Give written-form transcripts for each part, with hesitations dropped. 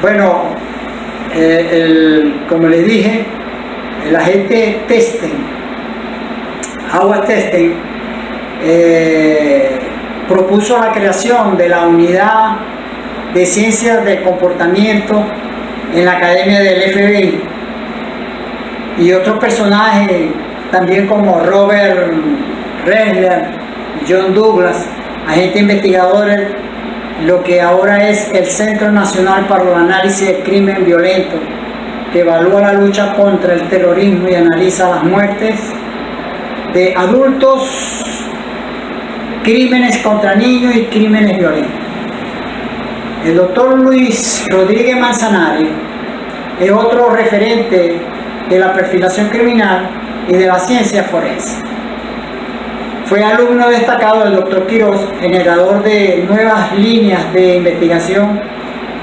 Bueno, como les dije, el agente Testen, Howard Testen, propuso la creación de la unidad de ciencias del comportamiento en la academia del FBI, y otros personajes también como Robert Ressler, John Douglas, agentes investigadores, lo que ahora es el Centro Nacional para el Análisis del Crimen Violento, que evalúa la lucha contra el terrorismo y analiza las muertes de adultos, crímenes contra niños y crímenes violentos. El doctor Luis Rodríguez Manzanares es otro referente de la perfilación criminal y de la ciencia forense. Fue alumno destacado del doctor Quirós, generador de nuevas líneas de investigación,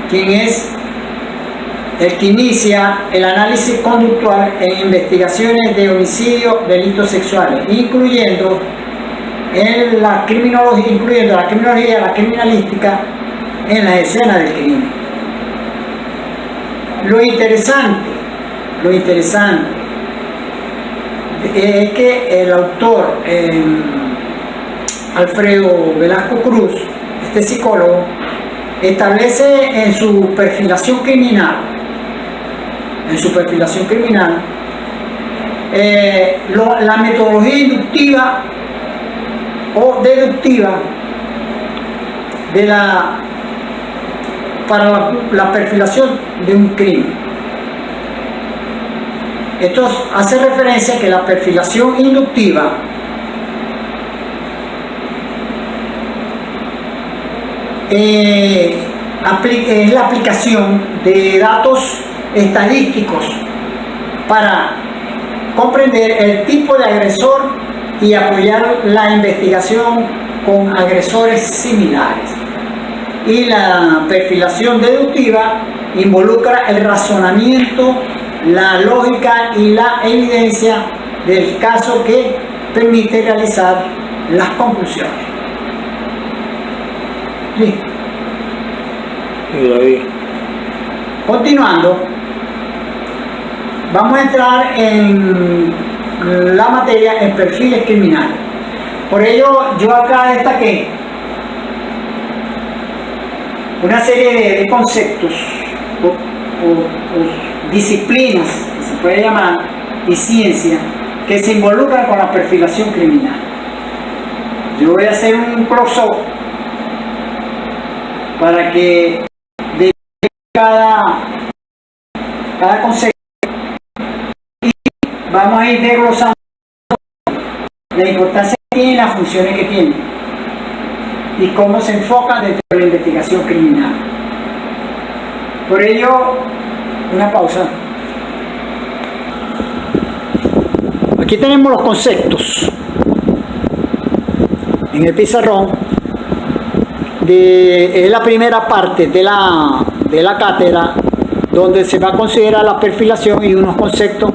quien es el que inicia el análisis conductual en investigaciones de homicidio, delitos sexuales, incluyendo la criminología, la criminalística en las escenas del crimen. Lo interesante es que el autor Alfredo Velasco Cruz, este psicólogo, establece en su perfilación criminal la metodología inductiva o deductiva para la perfilación de un crimen. Esto hace referencia a que la perfilación inductiva es la aplicación de datos estadísticos para comprender el tipo de agresor y apoyar la investigación con agresores similares. Y la perfilación deductiva involucra el razonamiento, la lógica y la evidencia del caso, que permite realizar las conclusiones. Listo. Continuando, vamos a entrar en la materia en perfiles criminales. Por ello, yo acá destaqué una serie de conceptos o disciplinas, que se puede llamar, y ciencia, que se involucran con la perfilación criminal. Yo voy a hacer un close-up para que de cada concepto, y vamos a ir desglosando la importancia que tiene y las funciones que tiene y cómo se enfocan dentro de la investigación criminal. Por ello, una pausa. Aquí tenemos los conceptos en el pizarrón. Es la primera parte de la cátedra, donde se va a considerar la perfilación y unos conceptos,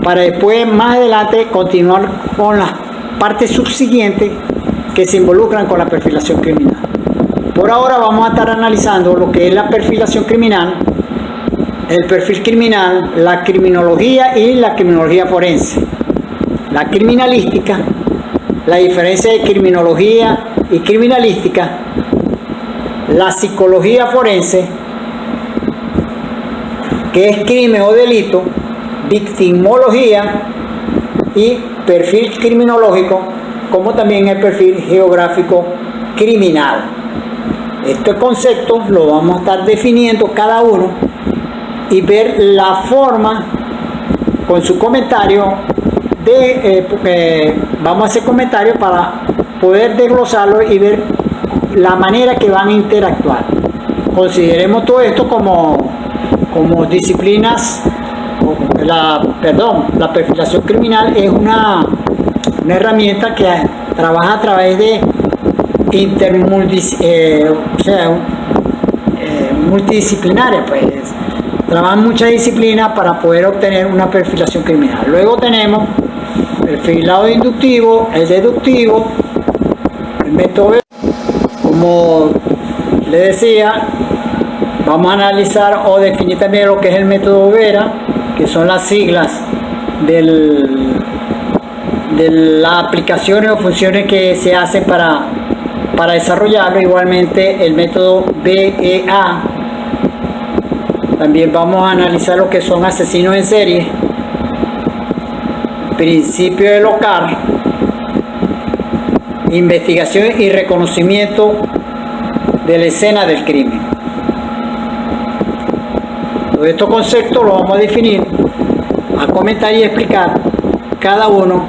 para después, más adelante, continuar con las partes subsiguientes que se involucran con la perfilación criminal. Por ahora vamos a estar analizando lo que es la perfilación criminal, el perfil criminal, la criminología y la criminología forense, la criminalística, la diferencia de criminología y criminalística, la psicología forense, que es crimen o delito, victimología y perfil criminológico, como también el perfil geográfico criminal. Estos conceptos los vamos a estar definiendo cada uno y ver la forma con su comentario vamos a hacer comentarios para poder desglosarlo y ver la manera que van a interactuar. Consideremos todo esto como disciplinas. La perfilación criminal es una herramienta que trabaja a través de multidisciplinaria, pues trabajan muchas disciplinas para poder obtener una perfilación criminal. Luego tenemos el perfilado inductivo, el deductivo, el método, como le decía, Vamos a analizar o definir también lo que es el método Vera, que son las siglas de las aplicaciones o funciones que se hacen para desarrollarlo. Igualmente el método BEA. También vamos a analizar lo que son asesinos en serie, principio de Locard, investigación y reconocimiento de la escena del crimen. Todos estos conceptos los vamos a definir, a comentar y explicar cada uno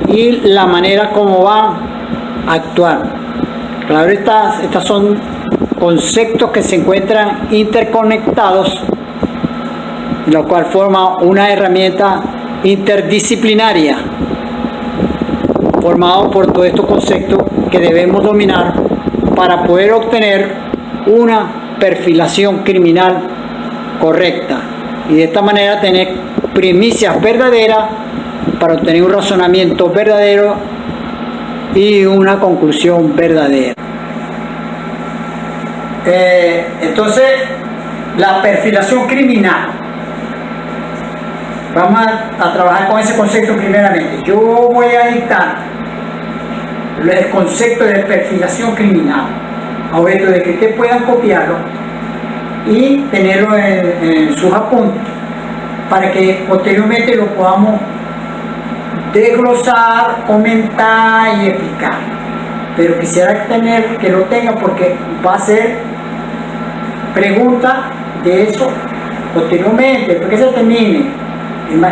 y la manera como van a actuar. Claro, estas son conceptos que se encuentran interconectados, lo cual forma una herramienta interdisciplinaria formado por todos estos conceptos que debemos dominar para poder obtener una perfilación criminal correcta y de esta manera tener primicias verdaderas para obtener un razonamiento verdadero y una conclusión verdadera. Entonces, la perfilación criminal, vamos a trabajar con ese concepto primeramente. Yo voy a dictar el concepto de perfilación criminal, a objeto de que ustedes puedan copiarlo y tenerlo en sus apuntes para que posteriormente lo podamos desglosar, comentar y explicar. Pero quisiera que lo tenga porque va a ser pregunta de eso posteriormente, porque se termine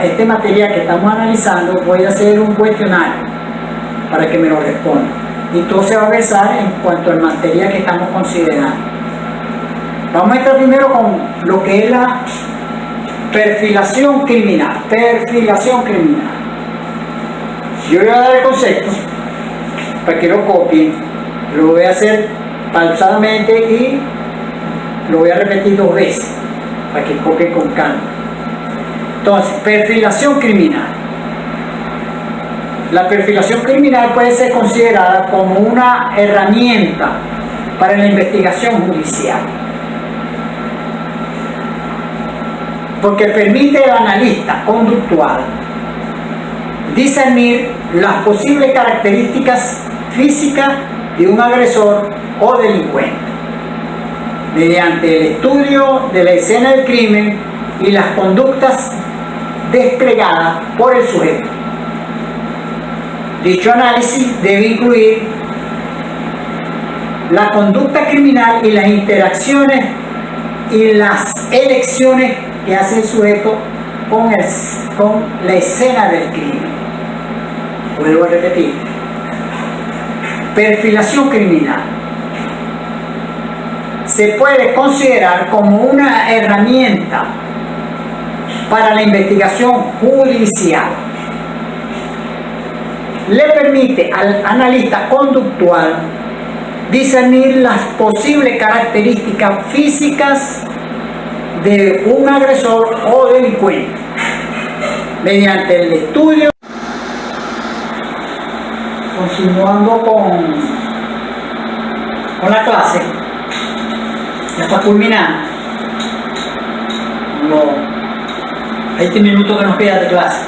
este material que estamos analizando. Voy a hacer un cuestionario para que me lo responda y todo se va a basar en cuanto al material que estamos considerando. Vamos a entrar primero con lo que es la perfilación criminal. Yo le voy a dar el concepto para que lo copien. Lo voy a hacer pausadamente y lo voy a repetir 2 veces para que copien con calma. Entonces, perfilación criminal. La perfilación criminal puede ser considerada como una herramienta para la investigación judicial, porque permite al analista conductual discernir las posibles características físicas de un agresor o delincuente mediante el estudio de la escena del crimen y las conductas desplegadas por el sujeto. Dicho análisis debe incluir la conducta criminal y las interacciones y las elecciones que hace el sujeto con la escena del crimen. Vuelvo a repetir. Perfilación criminal se puede considerar como una herramienta para la investigación judicial. Le permite al analista conductual discernir las posibles características físicas de un agresor o delincuente mediante el estudio. Continuando con la clase, ya está culminando los 20 minutos que nos queda de clase.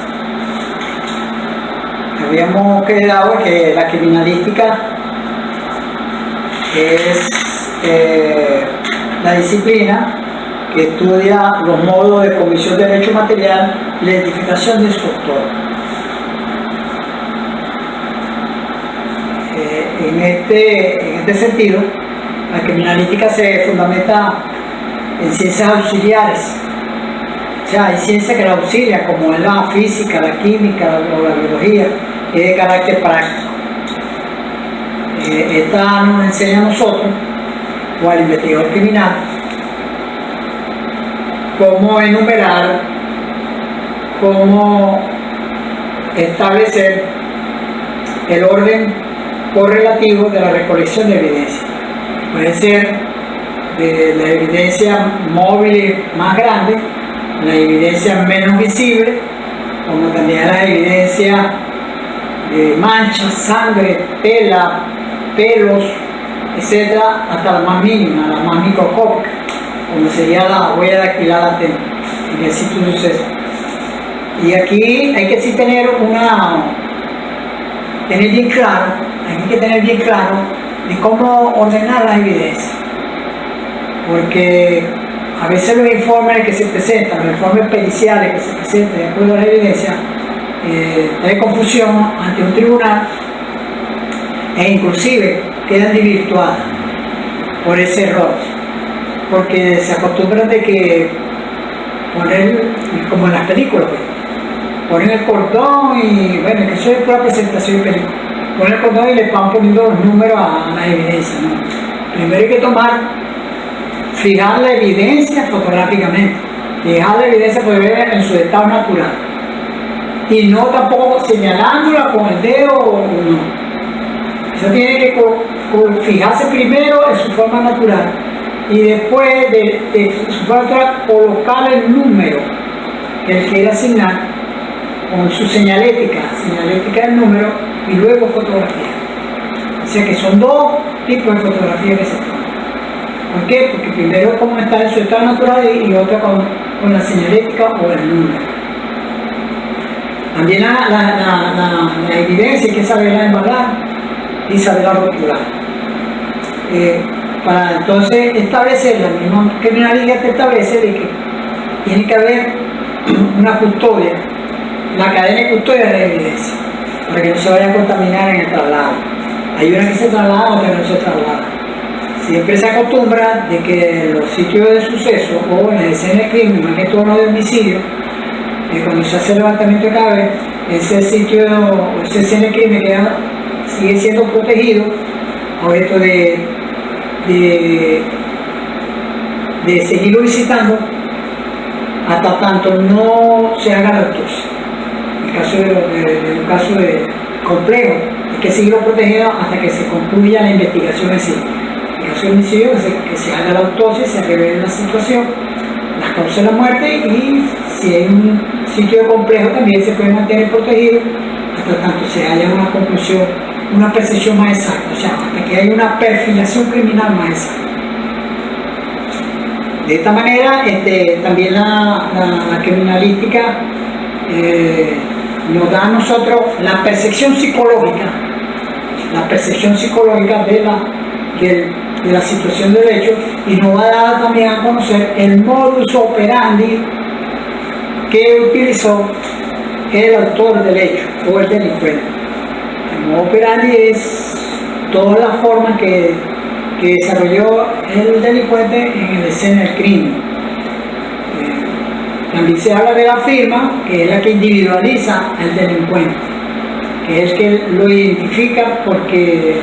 Habíamos quedado que la criminalística es la disciplina que estudia los modos de comisión de derecho material y la identificación de su autor. En este sentido, la criminalística se fundamenta en ciencias auxiliares. O sea, hay ciencias que la auxilian, como es la física, la química o la biología, que es de carácter práctico. Esta nos enseña a nosotros, o al investigador criminal, cómo enumerar, cómo establecer el orden correlativo de la recolección de evidencia. Puede ser de la evidencia móvil más grande, la evidencia menos visible, como también la evidencia de manchas, sangre, tela, pelos, etcétera, hasta la más mínima, la más microscópica, como sería la huella dactilar latente en el sitio de suceso. Y aquí hay que sí tener bien claro, hay que tener bien claro de cómo ordenar las evidencias, porque a veces los informes que se presentan, los informes periciales que se presentan de acuerdo a la evidencia, trae confusión ante un tribunal e inclusive quedan desvirtuadas por ese error, porque se acostumbran de que poner, como en las películas, ponen el cordón y bueno, que eso es pura presentación de película, ponen el cordón y le van poniendo los números a las evidencias, ¿no? Primero hay que fijar la evidencia fotográficamente, fijar la evidencia fotográfica en su estado natural y no tampoco señalándola con el dedo o no. Eso tiene que fijarse primero en su forma natural y después de su forma natural colocar el número que él quiere asignar con su señalética del número y luego fotografía. O sea que son dos tipos de fotografía que se toman. ¿Por qué? Porque primero como está en su estado natural y otra con la señalética o el número. También la evidencia hay que saberla embalar y saberla rotular. Para entonces establecer, la misma criminalística te establece de que tiene que haber una custodia, la cadena de custodia de la evidencia, para que no se vaya a contaminar en el traslado. Hay una que se traslada, otra que no se traslada. Siempre se acostumbra de que en los sitios de suceso o en las escenas de crimen, más que todo los de homicidio, cuando se hace el levantamiento de cadáver, ese sitio o esa escena de crimen sigue siendo protegido a esto de seguirlo visitando hasta tanto no se haga la autopsia. En el caso de un caso complejo, hay que seguirlo protegido hasta que se concluya la investigación en sí. En el caso de homicidio, que se haga la autopsia, se revele la situación, las causas de la muerte, y si hay un sitio complejo también se puede mantener protegido hasta tanto se haya una conclusión, una percepción más exacta, o sea, hasta que haya una perfilación criminal más exacta. De esta manera, también la criminalística nos da a nosotros la percepción psicológica de la situación del hecho, y nos va a dar también a conocer el modus operandi que utilizó el autor del hecho o el delincuente. El modus operandi es toda la forma que desarrolló el delincuente en la escena del crimen. También se habla de la firma, que es la que individualiza al delincuente, que es el que lo identifica, porque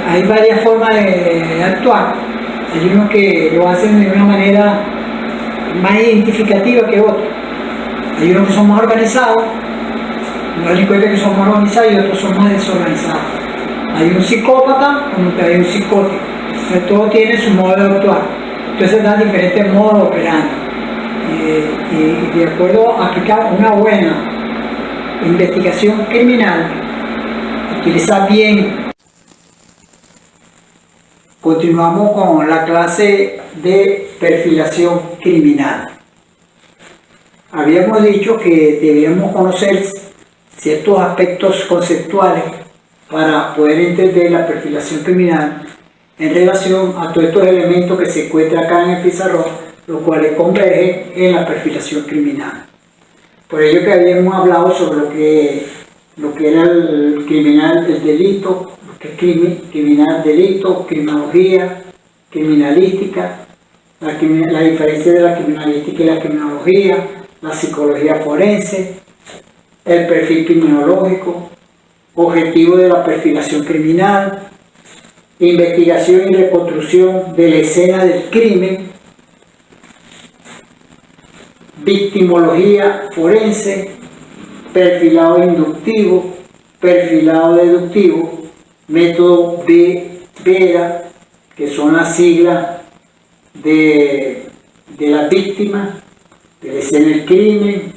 hay varias formas de actuar. Hay unos que lo hacen de una manera más identificativa que otros. Hay unos que son más organizados, los delincuentes que son más organizados, y otros son más desorganizados. Hay un psicópata como que hay un psicótico. Entonces, todo tiene su modo de actuar. Entonces dan diferentes modos de operar. Y de acuerdo a aplicar una buena investigación criminal, utilizar bien. Continuamos con la clase de perfilación criminal. Habíamos dicho que debíamos conocer ciertos aspectos conceptuales para poder entender la perfilación criminal en relación a todos estos elementos que se encuentran acá en el pizarrón, los cuales convergen en la perfilación criminal. Por ello que habíamos hablado sobre lo que era el criminal, el delito, lo que es criminal, delito, criminología, criminalística, la diferencia de la criminalística y la criminología, la psicología forense, el perfil criminológico, objetivo de la perfilación criminal, investigación y reconstrucción de la escena del crimen, victimología forense, perfilado inductivo, perfilado deductivo, método Vera, que son las siglas de la víctima, de la escena del crimen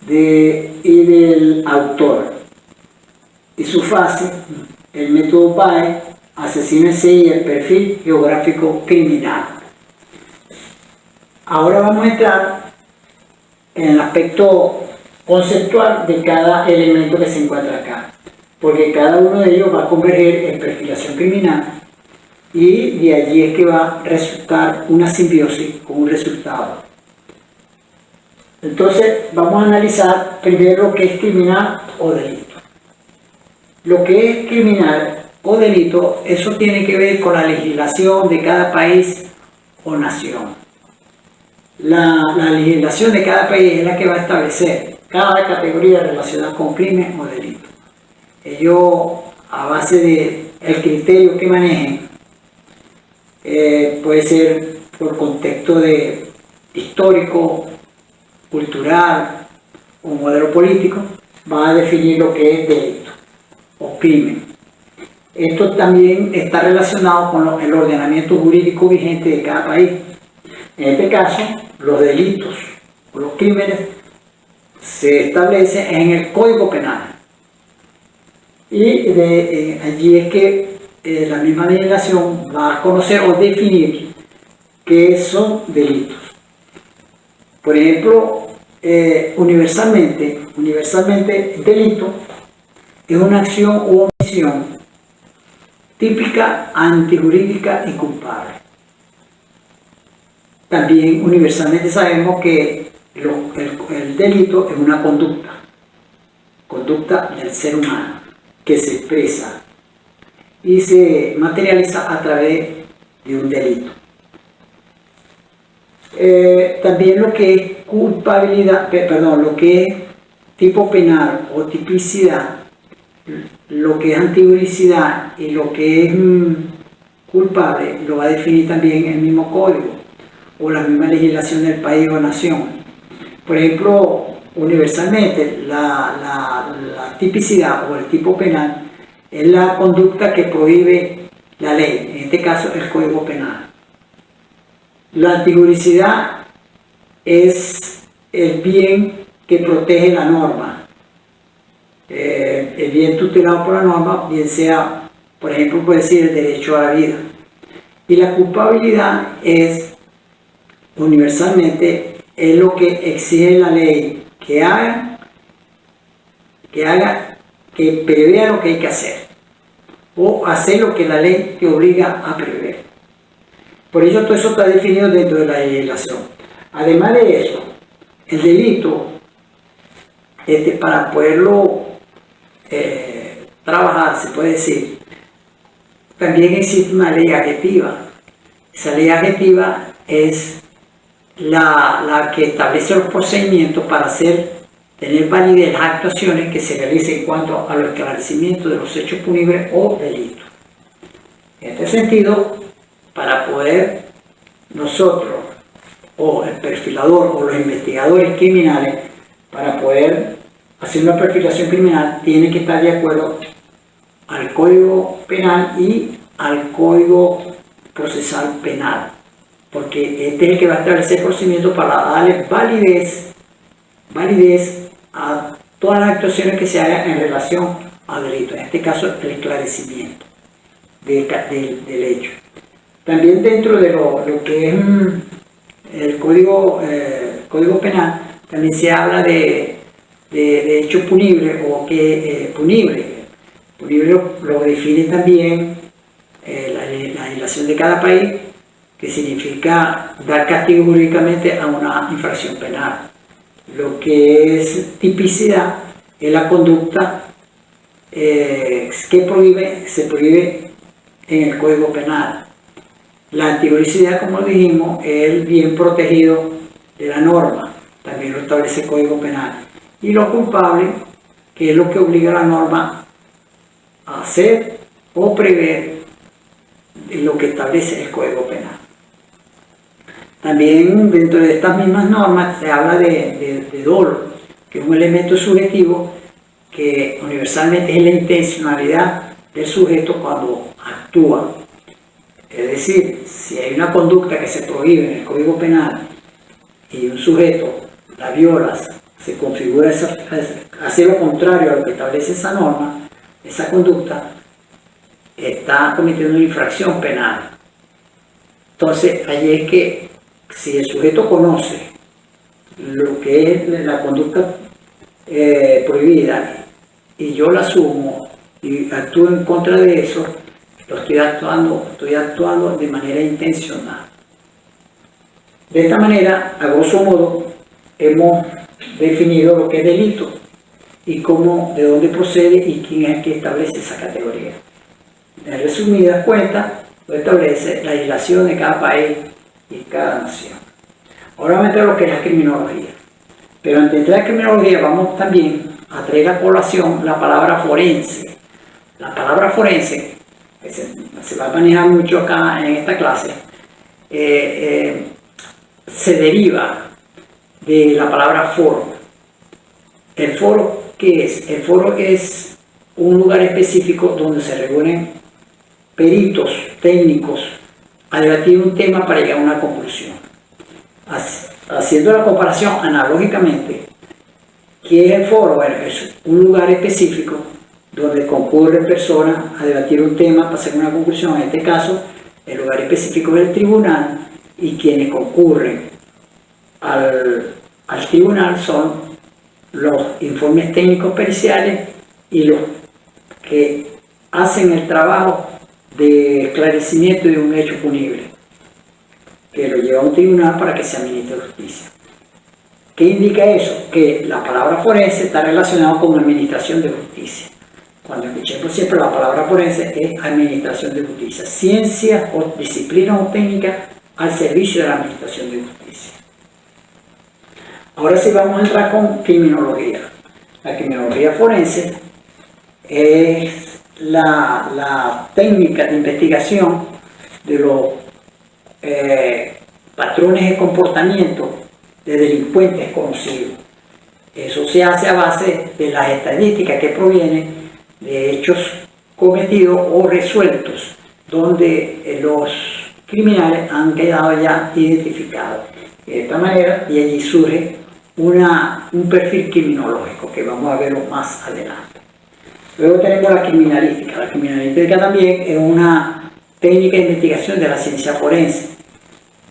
y del autor. Y su fase, el método BAE, asesino en serie y el perfil geográfico criminal. Ahora vamos a entrar en el aspecto conceptual de cada elemento que se encuentra acá, porque cada uno de ellos va a converger en perfilación criminal y de allí es que va a resultar una simbiosis con un resultado. Entonces vamos a analizar primero lo que es criminal o delito. Lo que es criminal o delito, eso tiene que ver con la legislación de cada país o nación. La legislación de cada país es la que va a establecer cada categoría relacionada con crimen o delito. Ellos, a base del criterio que manejen, puede ser por contexto histórico, cultural o modelo político, va a definir lo que es delito o crimen. Esto también está relacionado con el ordenamiento jurídico vigente de cada país. En este caso, los delitos o los crímenes se establecen en el Código Penal. Y allí es que la misma legislación va a conocer o definir qué son delitos. Por ejemplo, universalmente, delito es una acción u omisión típica, antijurídica y culpable. También universalmente sabemos que el delito es una conducta del ser humano que se expresa y se materializa a través de un delito. También lo que es lo que es tipo penal o tipicidad, lo que es antijuricidad y lo que es culpable, lo va a definir también el mismo código o la misma legislación del país o nación. Por ejemplo, universalmente, la tipicidad o el tipo penal es la conducta que prohíbe la ley, en este caso el Código Penal. La antijuricidad es el bien que protege la norma, el bien tutelado por la norma, bien sea, por ejemplo, puede decir el derecho a la vida. Y la culpabilidad es, universalmente, es lo que exige la ley que prevea lo que hay que hacer, o hacer lo que la ley te obliga a prever. Por ello, todo eso está definido dentro de la legislación. Además de eso, el delito, para poderlo trabajar, se puede decir, también existe una ley adjetiva. Esa ley adjetiva es la que establece los procedimientos para tener validez las actuaciones que se realicen en cuanto a los esclarecimientos de los hechos punibles o delitos. En este sentido, para poder nosotros, o el perfilador o los investigadores criminales, para poder hacer una perfilación criminal, tiene que estar de acuerdo al Código Penal y al Código Procesal Penal, porque este es el que va a establecer procedimientos para darle validez a todas las actuaciones que se hagan en relación a delitos, en este caso el esclarecimiento del hecho. También dentro de lo que es el Código Penal, también se habla de hecho punible o que punible. Punible lo define también la legislación de cada país, que significa dar castigo jurídicamente a una infracción penal. Lo que es tipicidad es la conducta que se prohíbe en el Código Penal. La antijuricidad, como dijimos, es el bien protegido de la norma, también lo establece el Código Penal. Y lo culpable, que es lo que obliga a la norma a hacer o prever lo que establece el Código Penal. También dentro de estas mismas normas se habla de dolo, que es un elemento subjetivo que universalmente es la intencionalidad del sujeto cuando actúa. Es decir, si hay una conducta que se prohíbe en el Código Penal y un sujeto la viola, se configura hacer lo contrario a lo que establece esa norma, esa conducta, está cometiendo una infracción penal. Entonces, allí es que si el sujeto conoce lo que es la conducta prohibida y yo la asumo y actúo en contra de eso, estoy actuando de manera intencional. De esta manera, a grosso modo, hemos definido lo que es delito y cómo, de dónde procede y quién es el que establece esa categoría. En resumidas cuentas, lo establece la legislación de cada país y cada nación. Ahora vamos a entrar a lo que es la criminología. Pero antes de entrar a la criminología, vamos también a traer a colación la palabra forense. La palabra forense, que se va a manejar mucho acá en esta clase, se deriva de la palabra foro. ¿El foro qué es? El foro es un lugar específico donde se reúnen peritos técnicos a debatir un tema para llegar a una conclusión. Haciendo la comparación analógicamente, ¿qué es el foro? Bueno, es un lugar específico donde concurren personas a debatir un tema para hacer una conclusión. En este caso, el lugar específico es el tribunal, y quienes concurren al tribunal son los informes técnicos periciales y los que hacen el trabajo de esclarecimiento de un hecho punible, que lo lleva a un tribunal para que se administre justicia. ¿Qué indica eso? Que la palabra forense está relacionada con administración de justicia. Cuando escuchemos siempre la palabra forense es administración de justicia, ciencia o disciplina o técnica al servicio de la administración de justicia. Ahora sí vamos a entrar con criminología. La criminología forense es la técnica de investigación de los patrones de comportamiento de delincuentes conocidos. Eso se hace a base de las estadísticas que provienen de hechos cometidos o resueltos, donde los criminales han quedado ya identificados. De esta manera, y allí surge un perfil criminológico que vamos a verlo más adelante. Luego tenemos la criminalística. La criminalística también es una técnica de investigación de la ciencia forense.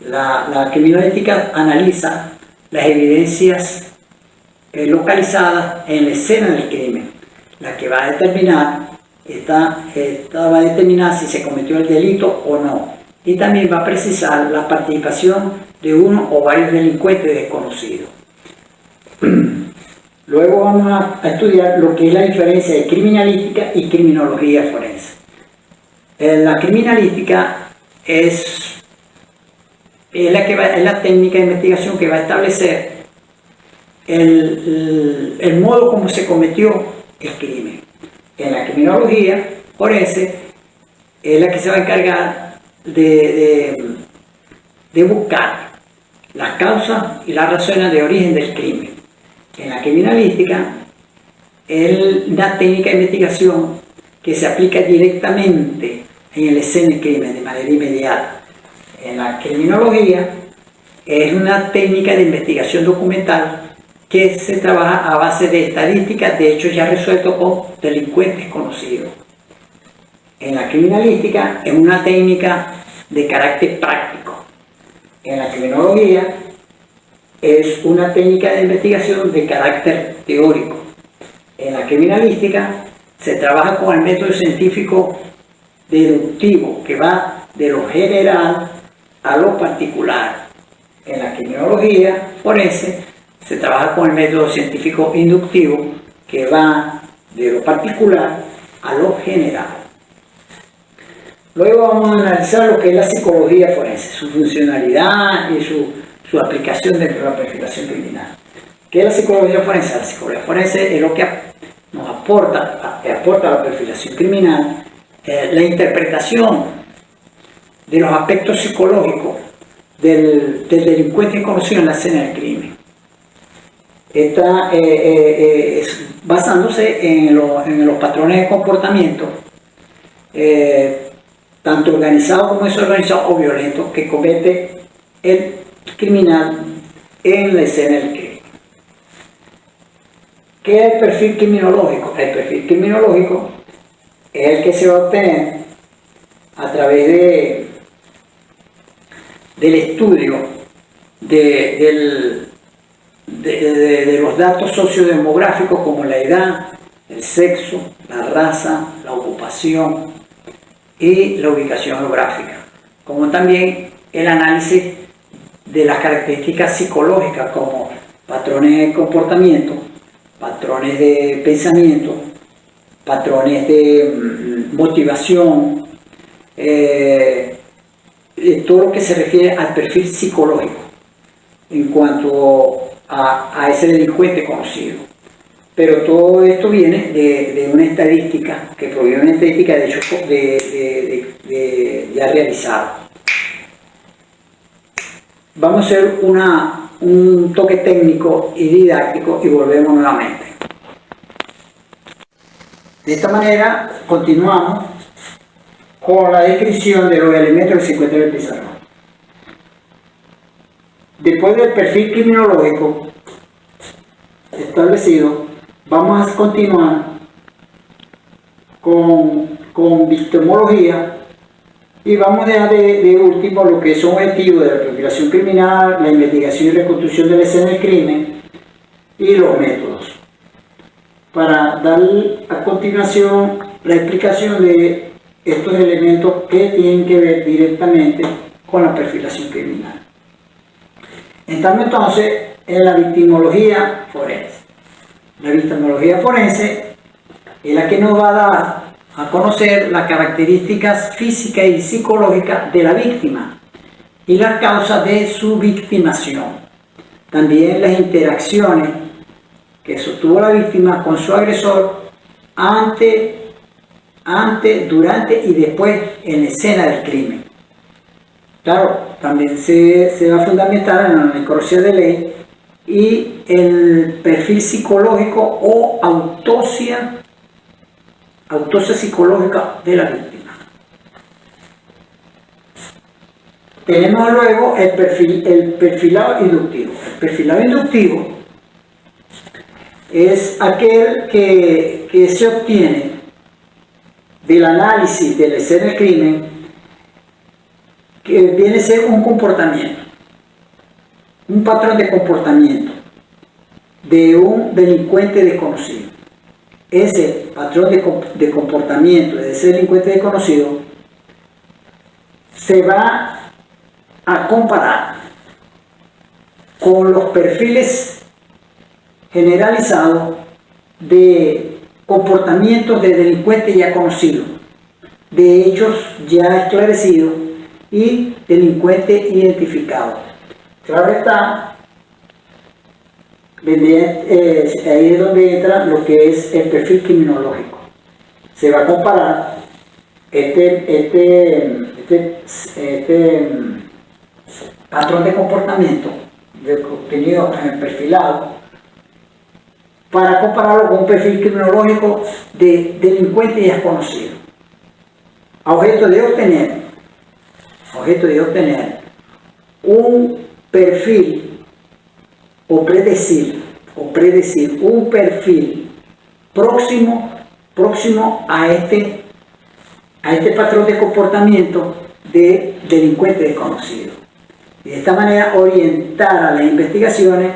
La criminalística analiza las evidencias localizadas en la escena del crimen, la que va a determinar, esta va a determinar si se cometió el delito o no, y también va a precisar la participación de uno o varios delincuentes desconocidos. Luego vamos a estudiar lo que es la diferencia de criminalística y criminología forense. La criminalística es la técnica de investigación que va a establecer el modo como se cometió el crimen. En la criminología forense es la que se va a encargar de buscar las causas y las razones de origen del crimen. En la criminalística es una técnica de investigación que se aplica directamente en el escena del crimen de manera inmediata. En la criminología es una técnica de investigación documental que se trabaja a base de estadísticas de hechos ya resueltos con delincuentes conocidos. En la criminalística es una técnica de carácter práctico. En la criminología es una técnica de investigación de carácter teórico. En la criminalística se trabaja con el método científico deductivo que va de lo general a lo particular. En la criminología forense se trabaja con el método científico inductivo que va de lo particular a lo general. Luego vamos a analizar lo que es la psicología forense, su funcionalidad y su aplicación dentro de la perfilación criminal. ¿Qué es la psicología forense? La psicología forense es lo que nos aporta la perfilación criminal, la interpretación de los aspectos psicológicos del delincuente conocido en la escena del crimen. Está basándose en los patrones de comportamiento, tanto organizado como desorganizado o violento, que comete el criminal en la escena del crimen. ¿Qué es el perfil criminológico? El perfil criminológico es el que se va a obtener a través del estudio de los datos sociodemográficos como la edad, el sexo, la raza, la ocupación y la ubicación geográfica, como también el análisis de las características psicológicas como patrones de comportamiento, patrones de pensamiento, patrones de motivación, todo lo que se refiere al perfil psicológico en cuanto a ese delincuente conocido. Pero todo esto viene de una estadística que proviene de una estadística de hecho ya realizada. Vamos a hacer un toque técnico y didáctico y volvemos nuevamente. De esta manera continuamos con la descripción de los elementos que se encuentran en el pizarrón. Después del perfil criminológico establecido, vamos a continuar con victimología y vamos a dejar de último lo que son objetivos de la perfilación criminal, la investigación y reconstrucción de la escena del crimen y los métodos, para dar a continuación la explicación de estos elementos que tienen que ver directamente con la perfilación criminal. Entramos entonces en la victimología forense. La victimología forense es la que nos va a dar a conocer las características físicas y psicológicas de la víctima y las causas de su victimación. También las interacciones que sostuvo la víctima con su agresor antes, durante y después en la escena del crimen. Claro, también se va a fundamentar en la necropsia de ley y el perfil psicológico o autopsia psicológica de la víctima. Tenemos luego el perfilado inductivo. El perfilado inductivo es aquel que se obtiene del análisis de la escena del crimen, que viene a ser un comportamiento, un patrón de comportamiento de un delincuente desconocido. Ese patrón de comportamiento de ese delincuente desconocido se va a comparar con los perfiles generalizados de comportamientos de delincuentes ya conocidos, de hechos ya esclarecidos y delincuentes identificados. Claro está, ahí es donde entra lo que es el perfil criminológico. Se va a comparar este patrón de comportamiento obtenido en el perfilado para compararlo con un perfil criminológico de delincuente ya conocido, a objeto de obtener un perfil o predecir un perfil próximo a este patrón de comportamiento de delincuente desconocido. Y de esta manera orientar a las investigaciones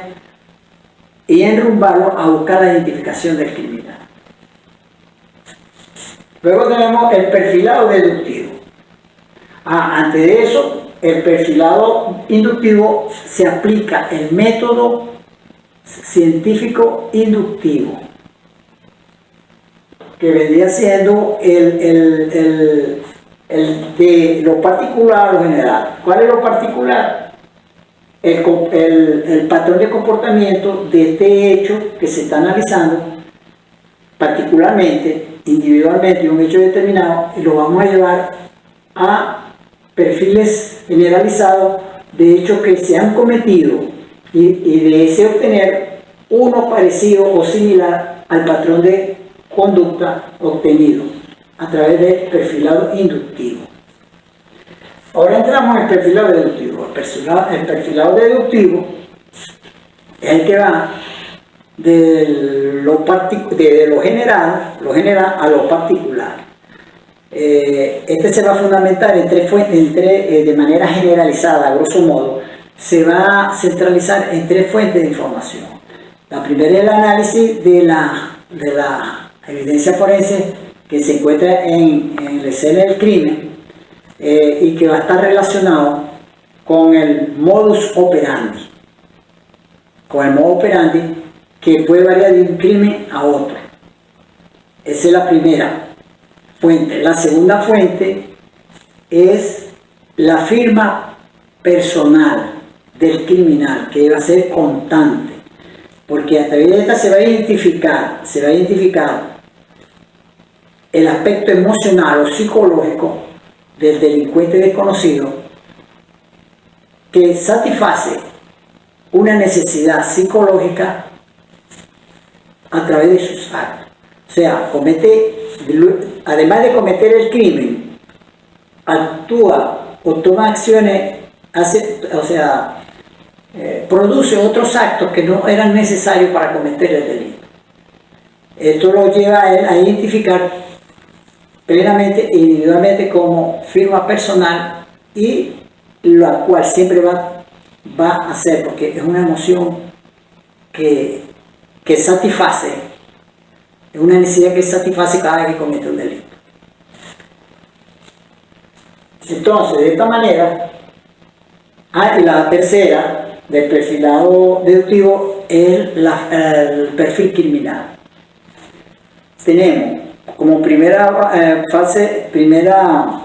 y enrumbarlo a buscar la identificación del criminal. Luego tenemos el perfilado deductivo. Antes de eso, el perfilado inductivo se aplica el método científico inductivo, que vendría siendo el de lo particular a lo general. ¿Cuál es lo particular? El patrón de comportamiento de este hecho que se está analizando particularmente, individualmente, un hecho determinado, y lo vamos a llevar a perfiles generalizados de hechos que se han cometido y de ese obtener uno parecido o similar al patrón de conducta obtenido a través del perfilado inductivo. Ahora entramos en el perfilado deductivo. El perfilado deductivo es el que va de lo general a lo particular. Este se va a fundamentar de manera generalizada, a grosso modo, se va a centralizar en 3 fuentes de información. La primera es el análisis de la evidencia forense que se encuentra en la escena del crimen y que va a estar relacionado con el modus operandi. Con el modus operandi que puede variar de un crimen a otro. Esa es la primera fuente. La segunda fuente es la firma personal del criminal, que va a ser constante, porque a través de esta se va a identificar el aspecto emocional o psicológico del delincuente desconocido que satisface una necesidad psicológica a través de sus actos. O sea, además de cometer el crimen, actúa o toma acciones, produce otros actos que no eran necesarios para cometer el delito. Esto lo lleva a él a identificar plenamente e individualmente como firma personal, y la cual siempre va a hacer, porque es una emoción que satisface, es una necesidad que satisface cada vez que comete un delito. Entonces, de esta manera, y la tercera del perfilado deductivo es el perfil criminal. Tenemos como primera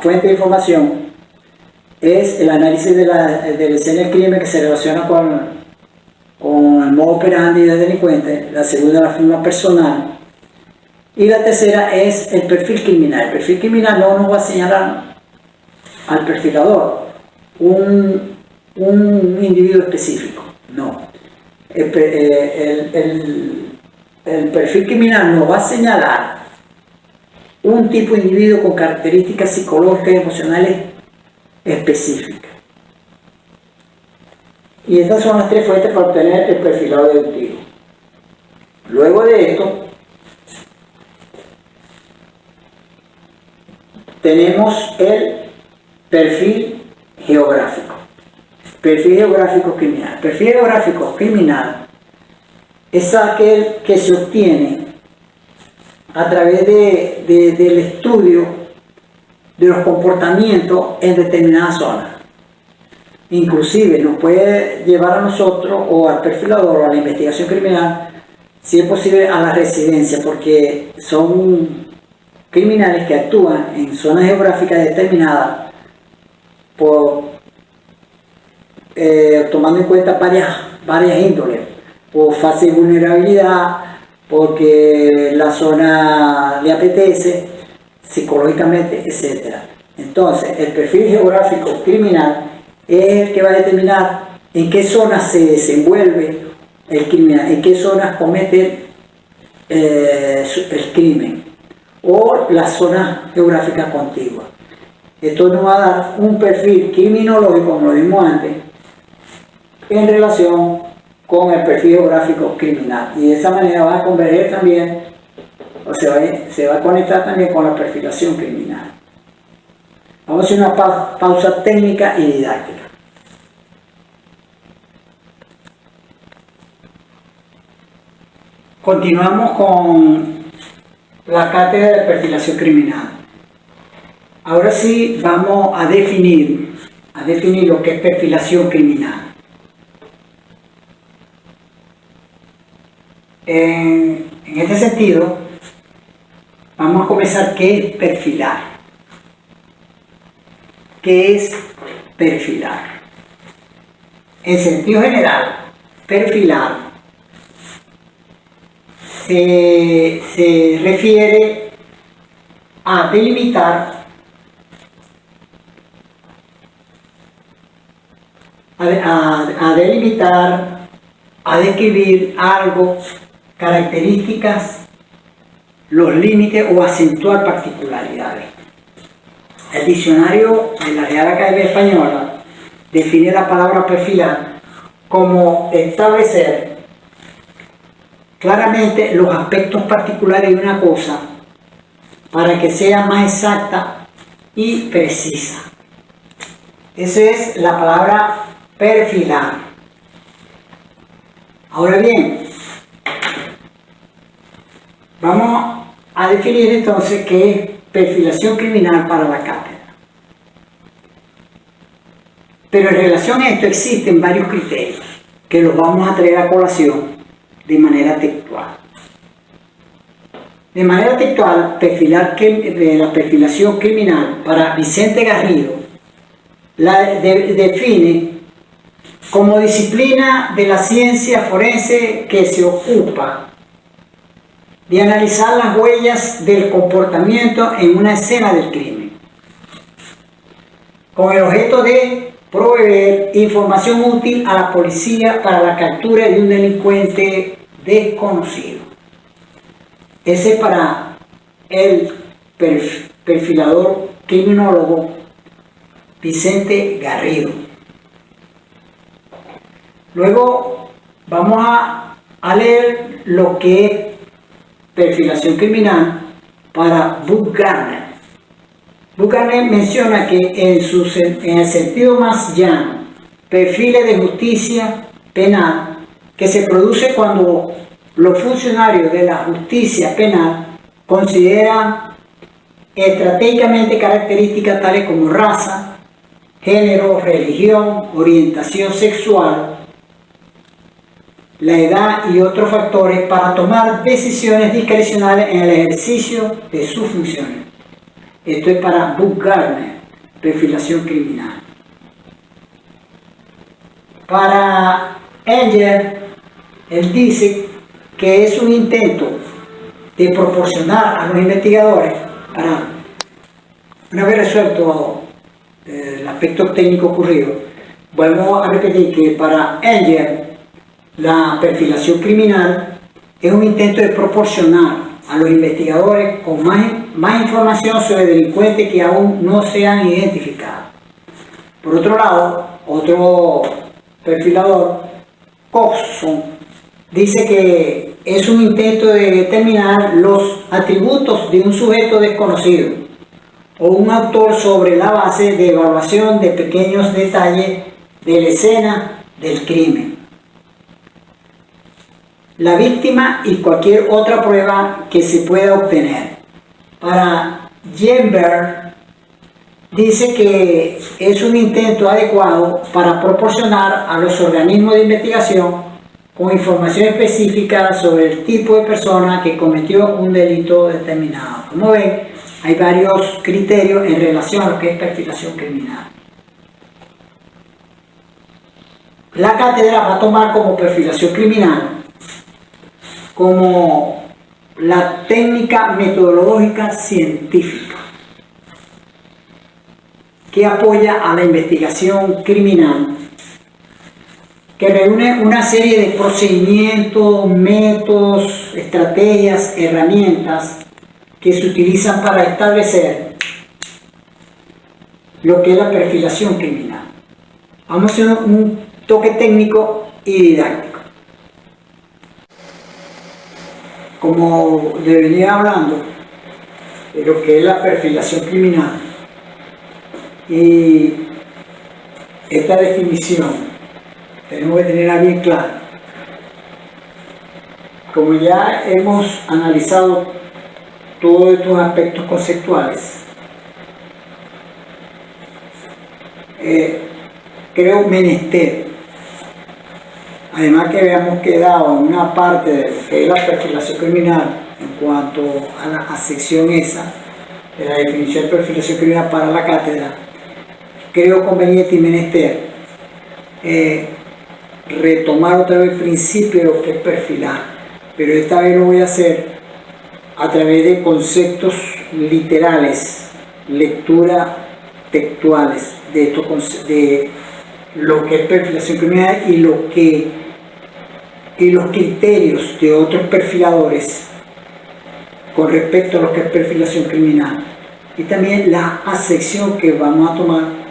fuente de información es el análisis de la escena del crimen, que se relaciona con el modo operandi del delincuente. La segunda, la firma personal. Y la tercera es el perfil criminal. El perfil criminal no nos va a señalar al perfilador un individuo específico, no. El perfil criminal nos va a señalar un tipo de individuo con características psicológicas y emocionales específicas. Y estas son las 3 fuentes para obtener el perfilado deductivo. Luego de esto, tenemos el perfil geográfico. Perfil geográfico criminal. Perfil geográfico criminal es aquel que se obtiene a través del estudio de los comportamientos en determinadas zonas. Inclusive nos puede llevar a nosotros o al perfilador o a la investigación criminal, si es posible, a la residencia, porque son criminales que actúan en zonas geográficas determinadas tomando en cuenta varias índoles, por fase de vulnerabilidad, porque la zona le apetece, psicológicamente, etc. Entonces, el perfil geográfico criminal es el que va a determinar en qué zonas se desenvuelve el criminal, en qué zonas comete el crimen, o las zonas geográficas contiguas. Esto nos va a dar un perfil criminológico, como lo vimos antes, en relación con el perfil geográfico criminal, y de esa manera va a converger también, o se va a conectar también con la perfilación criminal. Vamos a hacer una pausa técnica y didáctica. Continuamos con la cátedra de perfilación criminal. Ahora sí vamos a definir lo que es perfilación criminal. En este sentido, vamos a comenzar. ¿Qué es perfilar? ¿Qué es perfilar? En sentido general, perfilar se refiere a delimitar, a describir algo, características, los límites o acentuar particularidades. El diccionario de la Real Academia Española define la palabra perfilar como establecer claramente los aspectos particulares de una cosa para que sea más exacta y precisa. Esa es la palabra perfilar. Ahora bien, vamos a definir entonces qué es perfilación criminal para la cátedra. Pero en relación a esto existen varios criterios que los vamos a traer a colación de manera textual. De manera textual, la perfilación criminal para Vicente Garrido la define como disciplina de la ciencia forense que se ocupa de analizar las huellas del comportamiento en una escena del crimen, con el objeto de proveer información útil a la policía para la captura de un delincuente desconocido. Ese es para el perfilador criminólogo Vicente Garrido. Luego vamos a leer lo que es perfilación criminal para Buck Gardner. Buck Gardner menciona que en el sentido más llano, perfiles de justicia penal que se produce cuando los funcionarios de la justicia penal consideran estratégicamente características tales como raza, género, religión, orientación sexual, la edad y otros factores para tomar decisiones discrecionales en el ejercicio de sus funciones. Esto es para Buck Gardner, perfilación criminal. Para Engel, él dice que es un intento de proporcionar a los investigadores, para una vez resuelto el aspecto técnico ocurrido, vuelvo a repetir que para Engel la perfilación criminal es un intento de proporcionar a los investigadores con más información sobre delincuentes que aún no se han identificado. Por otro lado, otro perfilador, Coxon, dice que es un intento de determinar los atributos de un sujeto desconocido o un autor sobre la base de evaluación de pequeños detalles de la escena del crimen, la víctima y cualquier otra prueba que se pueda obtener. Para Jemberg dice que es un intento adecuado para proporcionar a los organismos de investigación con información específica sobre el tipo de persona que cometió un delito determinado. Como ven, hay varios criterios en relación a lo que es perfilación criminal. La cátedra va a tomar como perfilación criminal como la técnica metodológica científica que apoya a la investigación criminal, que reúne una serie de procedimientos, métodos, estrategias, herramientas que se utilizan para establecer lo que es la perfilación criminal. Vamos a hacer un toque técnico y didáctico. Como le venía hablando de lo que es la perfilación criminal, y esta definición tenemos que tenerla bien clara. Como ya hemos analizado todos estos aspectos conceptuales, creo menester, además que habíamos quedado en una parte de lo que es la perfilación criminal en cuanto a la acepción esa de la definición de perfilación criminal para la cátedra, creo conveniente y menester retomar otra vez el principio de lo que es perfilar, pero esta vez lo voy a hacer a través de conceptos literales, lectura textuales de lo que es perfilación criminal y los criterios de otros perfiladores con respecto a lo que es perfilación criminal, y también la acepción que vamos a tomar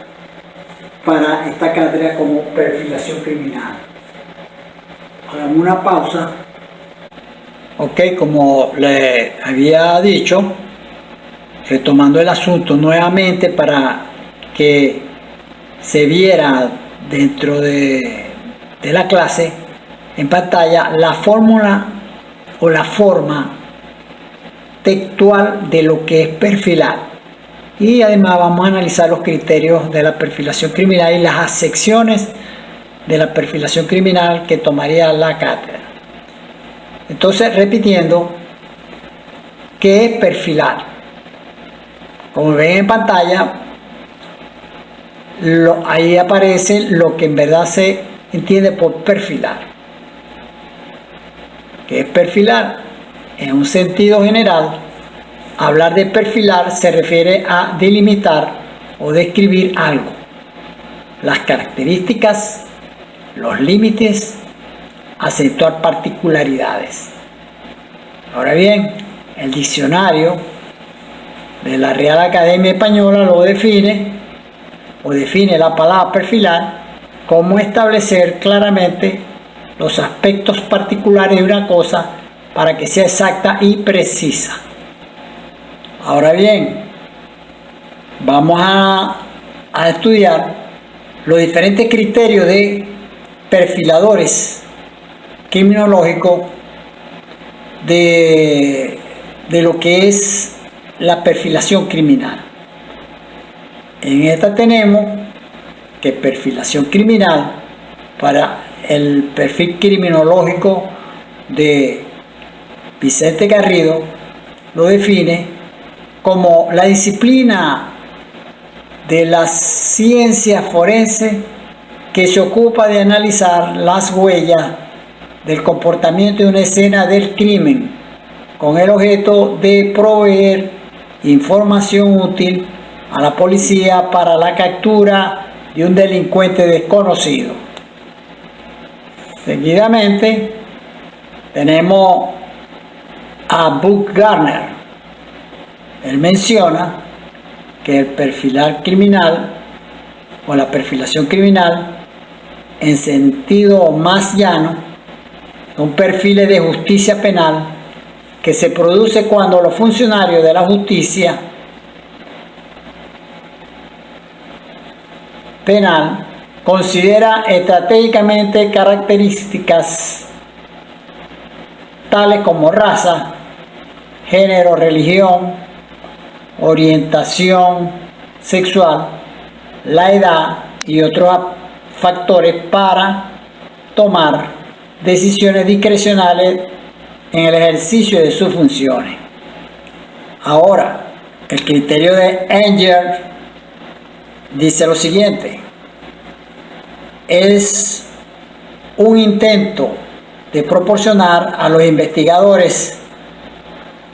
para esta cátedra como perfilación criminal. Hagamos una pausa. Ok, como le había dicho, retomando el asunto nuevamente para que se viera dentro de la clase en pantalla la fórmula o la forma textual de lo que es perfilar, y además vamos a analizar los criterios de la perfilación criminal y las acepciones de la perfilación criminal que tomaría la cátedra. Entonces, repitiendo, ¿qué es perfilar? Como ven en pantalla, ahí aparece lo que en verdad se entiende por perfilar. ¿Qué es perfilar? En un sentido general, hablar de perfilar se refiere a delimitar o describir algo, las características, los límites, acentuar particularidades. Ahora bien, el diccionario de la Real Academia Española lo define la palabra perfilar como establecer claramente los aspectos particulares de una cosa para que sea exacta y precisa. Ahora bien, vamos a estudiar los diferentes criterios de perfiladores criminológicos de lo que es la perfilación criminal. En esta tenemos que perfilación criminal, para el perfil criminológico de Vicente Garrido, lo define como la disciplina de la ciencia forense que se ocupa de analizar las huellas del comportamiento de una escena del crimen con el objeto de proveer información útil a la policía para la captura de un delincuente desconocido. Seguidamente tenemos a Buck Gardner. Él menciona que el perfilar criminal o la perfilación criminal, en sentido más llano, son perfiles de justicia penal que se produce cuando los funcionarios de la justicia penal considera estratégicamente características tales como raza, género, religión, orientación sexual, la edad y otros factores para tomar decisiones discrecionales en el ejercicio de sus funciones. Ahora, el criterio de Enger dice lo siguiente: es un intento de proporcionar a los investigadores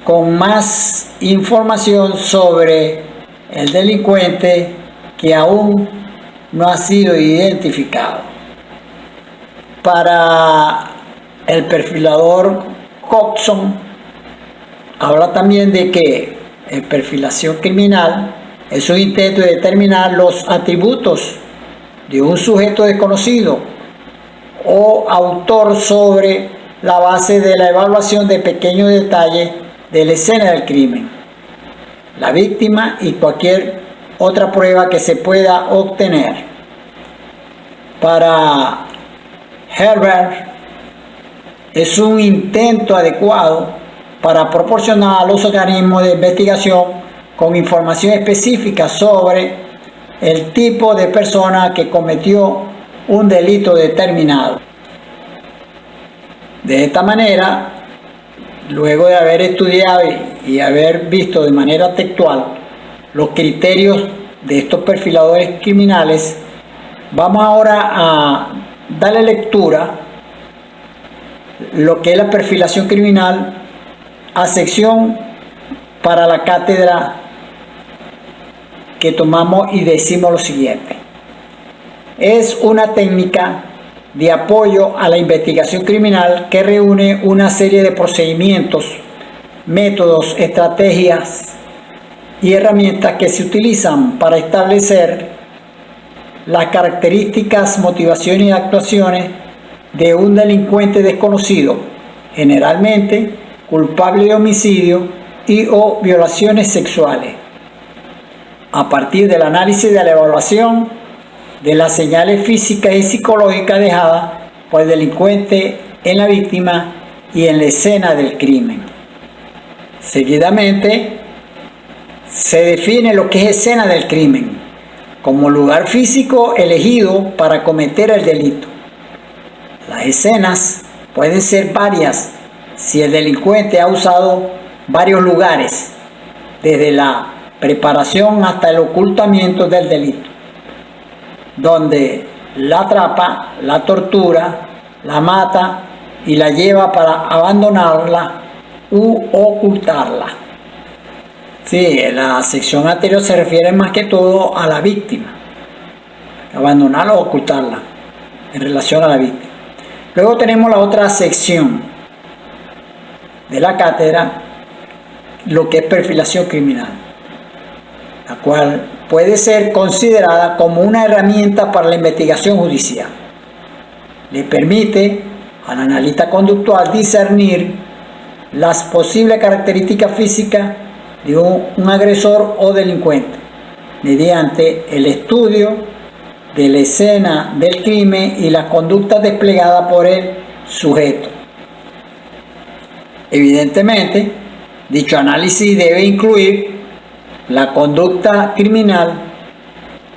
con más información sobre el delincuente que aún no ha sido identificado. Para el perfilador Coxon, habla también de que la perfilación criminal es un intento de determinar los atributos de un sujeto desconocido o autor sobre la base de la evaluación de pequeños detalles de la escena del crimen, la víctima y cualquier otra prueba que se pueda obtener. Para Herbert, es un intento adecuado para proporcionar a los organismos de investigación con información específica sobre el tipo de persona que cometió un delito determinado. De esta manera, luego de haber estudiado y haber visto de manera textual los criterios de estos perfiladores criminales, vamos ahora a darle lectura lo que es la perfilación criminal a sección para la cátedra que tomamos, y decimos lo siguiente: es una técnica de apoyo a la investigación criminal que reúne una serie de procedimientos, métodos, estrategias y herramientas que se utilizan para establecer las características, motivaciones y actuaciones de un delincuente desconocido, generalmente culpable de homicidio y o violaciones sexuales, a partir del análisis de la evaluación de las señales físicas y psicológicas dejadas por el delincuente en la víctima y en la escena del crimen. Seguidamente, se define lo que es escena del crimen como lugar físico elegido para cometer el delito. Las escenas pueden ser varias si el delincuente ha usado varios lugares, desde la preparación hasta el ocultamiento del delito, donde la atrapa, la tortura, la mata y la lleva para abandonarla u ocultarla. Sí, la sección anterior se refiere más que todo a la víctima, abandonarla o ocultarla en relación a la víctima. Luego tenemos la otra sección de la cátedra, lo que es perfilación criminal, la cual puede ser considerada como una herramienta para la investigación judicial. Le permite al analista conductual discernir las posibles características físicas de un agresor o delincuente mediante el estudio de la escena del crimen y las conductas desplegadas por el sujeto. Evidentemente, dicho análisis debe incluir la conducta criminal,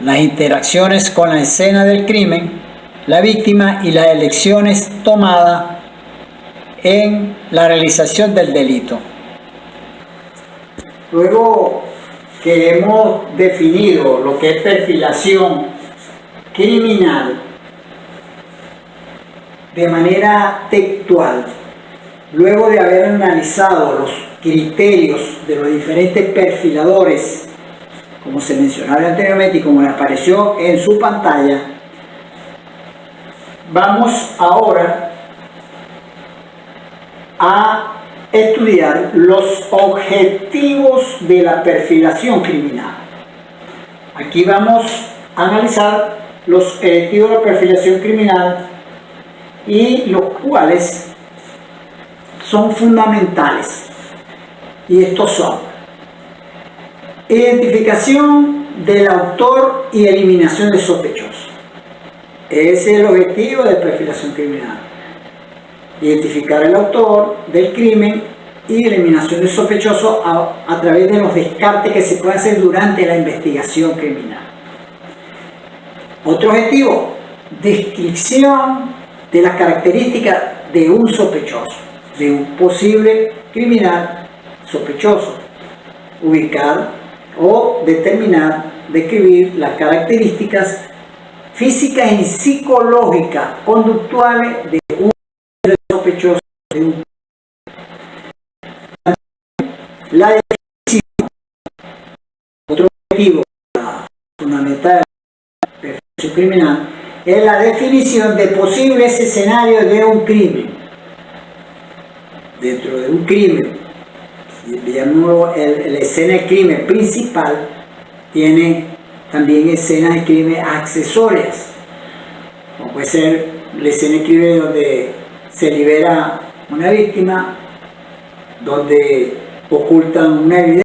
las interacciones con la escena del crimen, la víctima y las elecciones tomadas en la realización del delito. Luego que hemos definido lo que es perfilación criminal de manera textual, luego de haber analizado los criterios de los diferentes perfiladores, como se mencionaba anteriormente y como le apareció en su pantalla, vamos ahora a estudiar los objetivos de la perfilación criminal. Aquí vamos a analizar los objetivos de la perfilación criminal y los cuales son fundamentales. Y estos son: identificación del autor y eliminación de sospechosos. Ese es el objetivo de perfilación criminal. Identificar el autor del crimen y eliminación de sospechosos a través de los descartes que se pueden hacer durante la investigación criminal. Otro objetivo: descripción de las características de un sospechoso, de un posible criminal sospechoso. Ubicar o determinar, describir las características físicas y psicológicas conductuales de un sospechoso. La definición. Otro objetivo fundamental de la perfilación criminal es la definición de posibles escenarios de un crimen. Dentro de un crimen, digamos, la escena de crimen principal tiene también escenas de crimen accesorias, como puede ser la escena de crimen donde se libera una víctima, donde ocultan una evidencia